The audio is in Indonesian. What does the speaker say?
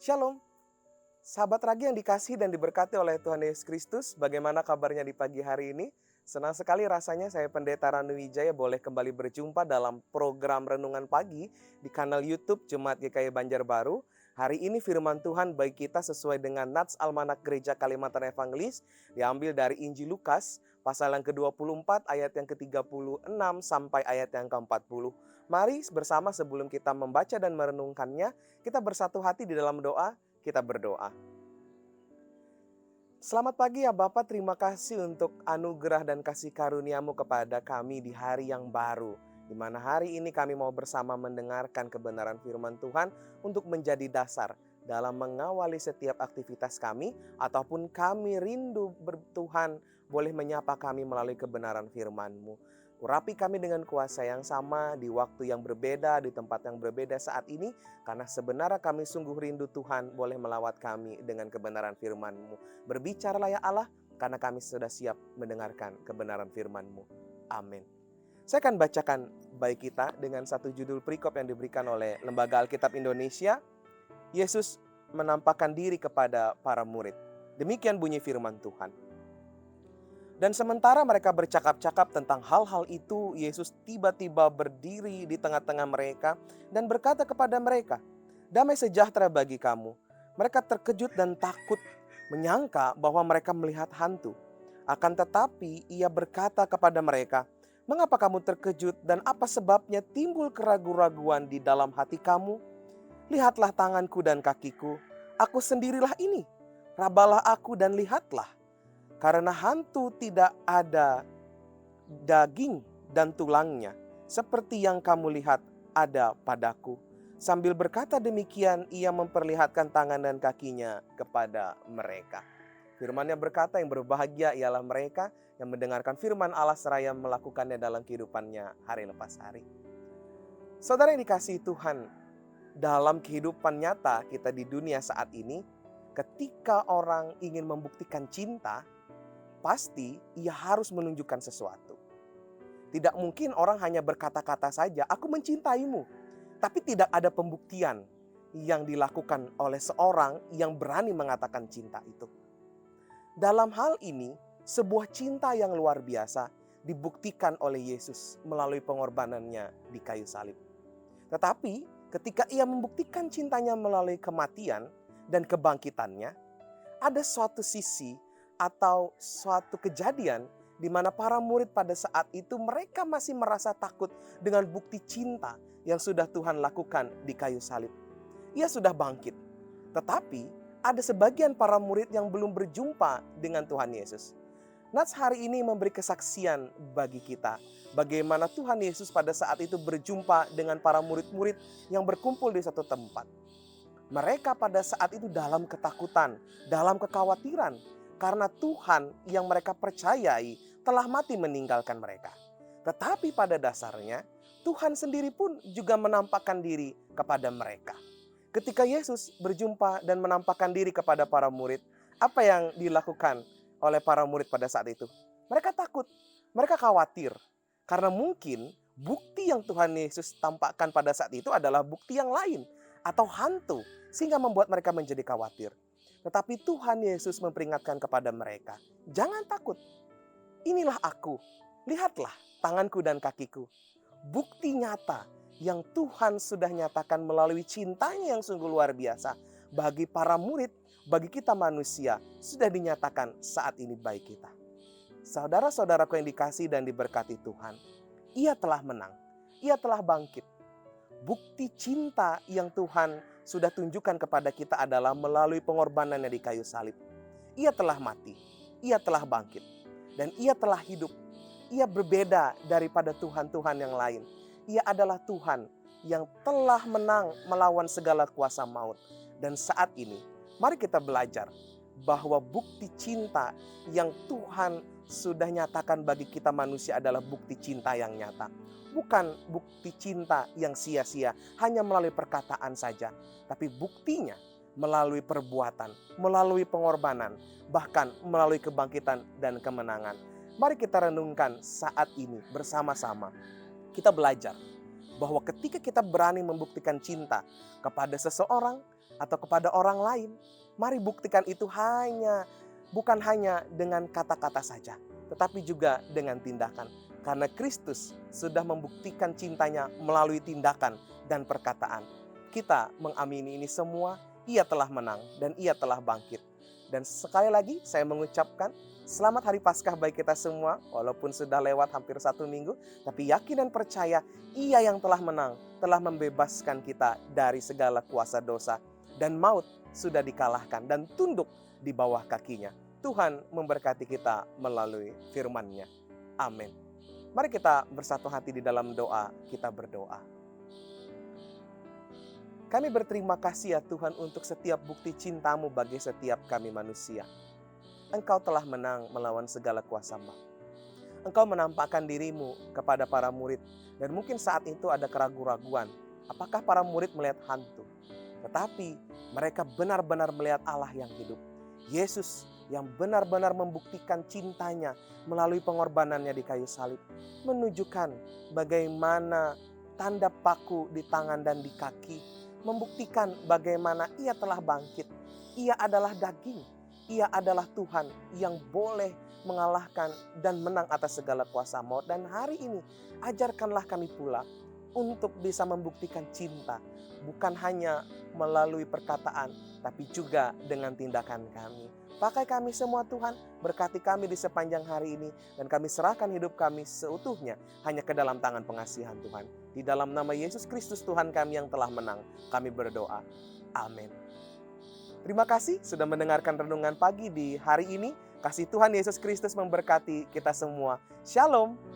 Shalom, sahabat Ragi yang dikasihi dan diberkati oleh Tuhan Yesus Kristus. Bagaimana kabarnya di pagi hari ini? Senang sekali rasanya saya Pendeta Ranu Wijaya boleh kembali berjumpa dalam program Renungan Pagi di kanal YouTube Jemaat GKI Banjarbaru. Hari ini firman Tuhan bagi kita sesuai dengan Nats Almanak Gereja Kalimantan Evangelis, diambil dari Injil Lukas pasal yang ke-24 ayat yang ke-36 sampai ayat yang ke-40. Mari bersama sebelum kita membaca dan merenungkannya, kita bersatu hati di dalam doa, kita berdoa. Selamat pagi ya Bapak, terima kasih untuk anugerah dan kasih karunia-Mu kepada kami di hari yang baru. Di mana hari ini kami mau bersama mendengarkan kebenaran firman Tuhan untuk menjadi dasar dalam mengawali setiap aktivitas kami, ataupun kami rindu Tuhan boleh menyapa kami melalui kebenaran firman-Mu. Urapi kami dengan kuasa yang sama, di waktu yang berbeda, di tempat yang berbeda saat ini, karena sebenarnya kami sungguh rindu Tuhan boleh melawat kami dengan kebenaran firman-Mu. Berbicaralah ya Allah, karena kami sudah siap mendengarkan kebenaran firman-Mu. Amin. Saya akan bacakan baik kita dengan satu judul perikop yang diberikan oleh Lembaga Alkitab Indonesia. Yesus menampakkan diri kepada para murid. Demikian bunyi firman Tuhan. Dan sementara mereka bercakap-cakap tentang hal-hal itu, Yesus tiba-tiba berdiri di tengah-tengah mereka dan berkata kepada mereka, "Damai sejahtera bagi kamu." Mereka terkejut dan takut, menyangka bahwa mereka melihat hantu. Akan tetapi ia berkata kepada mereka, "Mengapa kamu terkejut dan apa sebabnya timbul keraguan-raguan di dalam hati kamu? Lihatlah tanganku dan kakiku, aku sendirilah ini. Rabalah aku dan lihatlah. Karena hantu tidak ada daging dan tulangnya, seperti yang kamu lihat ada padaku." Sambil berkata demikian, ia memperlihatkan tangan dan kakinya kepada mereka. Firman-Nya berkata, yang berbahagia ialah mereka yang mendengarkan firman Allah seraya melakukannya dalam kehidupannya hari lepas hari. Saudara yang dikasihi Tuhan, dalam kehidupan nyata kita di dunia saat ini, ketika orang ingin membuktikan cinta, pasti ia harus menunjukkan sesuatu. Tidak mungkin orang hanya berkata-kata saja, "Aku mencintaimu." Tapi tidak ada pembuktian yang dilakukan oleh seorang yang berani mengatakan cinta itu. Dalam hal ini, sebuah cinta yang luar biasa dibuktikan oleh Yesus melalui pengorbanannya di kayu salib. Tetapi ketika ia membuktikan cintanya melalui kematian dan kebangkitannya, ada suatu sisi atau suatu kejadian di mana para murid pada saat itu mereka masih merasa takut dengan bukti cinta yang sudah Tuhan lakukan di kayu salib. Ia sudah bangkit, tetapi ada sebagian para murid yang belum berjumpa dengan Tuhan Yesus. Nats hari ini memberi kesaksian bagi kita bagaimana Tuhan Yesus pada saat itu berjumpa dengan para murid-murid yang berkumpul di satu tempat. Mereka pada saat itu dalam ketakutan, dalam kekhawatiran, karena Tuhan yang mereka percayai telah mati meninggalkan mereka. Tetapi pada dasarnya Tuhan sendiri pun juga menampakkan diri kepada mereka. Ketika Yesus berjumpa dan menampakkan diri kepada para murid, apa yang dilakukan oleh para murid pada saat itu? Mereka takut, mereka khawatir. Karena mungkin bukti yang Tuhan Yesus tampakkan pada saat itu adalah bukti yang lain atau hantu, sehingga membuat mereka menjadi khawatir. Tetapi Tuhan Yesus memperingatkan kepada mereka, "Jangan takut, inilah aku, lihatlah tanganku dan kakiku." Bukti nyata yang Tuhan sudah nyatakan melalui cintanya yang sungguh luar biasa bagi para murid, bagi kita manusia, sudah dinyatakan saat ini bagi kita. Saudara-saudaraku yang dikasihi dan diberkati Tuhan, ia telah menang, ia telah bangkit. Bukti cinta yang Tuhan sudah tunjukkan kepada kita adalah melalui pengorbanannya di kayu salib. Ia telah mati, ia telah bangkit, dan ia telah hidup. Ia berbeda daripada Tuhan-Tuhan yang lain. Ia adalah Tuhan yang telah menang melawan segala kuasa maut. Dan saat ini, mari kita belajar bahwa bukti cinta yang Tuhan sudah nyatakan bagi kita manusia adalah bukti cinta yang nyata. Bukan bukti cinta yang sia-sia, hanya melalui perkataan saja. Tapi buktinya melalui perbuatan, melalui pengorbanan, bahkan melalui kebangkitan dan kemenangan. Mari kita renungkan saat ini bersama-sama. Kita belajar bahwa ketika kita berani membuktikan cinta kepada seseorang, atau kepada orang lain, mari buktikan itu bukan hanya dengan kata-kata saja, tetapi juga dengan tindakan. Karena Kristus sudah membuktikan cintanya melalui tindakan dan perkataan. Kita mengamini ini semua, Ia telah menang dan Ia telah bangkit. Dan sekali lagi saya mengucapkan selamat Hari Paskah bagi kita semua, walaupun sudah lewat hampir 1 minggu, tapi yakin dan percaya Ia yang telah menang, telah membebaskan kita dari segala kuasa dosa. Dan maut sudah dikalahkan dan tunduk di bawah kakinya. Tuhan memberkati kita melalui firman-Nya. Amin. Mari kita bersatu hati di dalam doa, kita berdoa. Kami berterima kasih ya Tuhan untuk setiap bukti cinta-Mu bagi setiap kami manusia. Engkau telah menang melawan segala kuasa maut. Engkau menampakkan diri-Mu kepada para murid. Dan mungkin saat itu ada keraguan-raguan. Apakah para murid melihat hantu? Tetapi mereka benar-benar melihat Allah yang hidup. Yesus yang benar-benar membuktikan cintanya melalui pengorbanannya di kayu salib. Menunjukkan bagaimana tanda paku di tangan dan di kaki. Membuktikan bagaimana Ia telah bangkit. Ia adalah daging. Ia adalah Tuhan yang boleh mengalahkan dan menang atas segala kuasa maut. Dan hari ini ajarkanlah kami pula untuk bisa membuktikan cinta. Bukan hanya melalui perkataan, tapi juga dengan tindakan kami. Pakai kami semua Tuhan, berkati kami di sepanjang hari ini. Dan kami serahkan hidup kami seutuhnya hanya ke dalam tangan pengasihan Tuhan. Di dalam nama Yesus Kristus Tuhan kami yang telah menang, kami berdoa. Amin. Terima kasih sudah mendengarkan renungan pagi di hari ini. Kasih Tuhan Yesus Kristus memberkati kita semua. Shalom.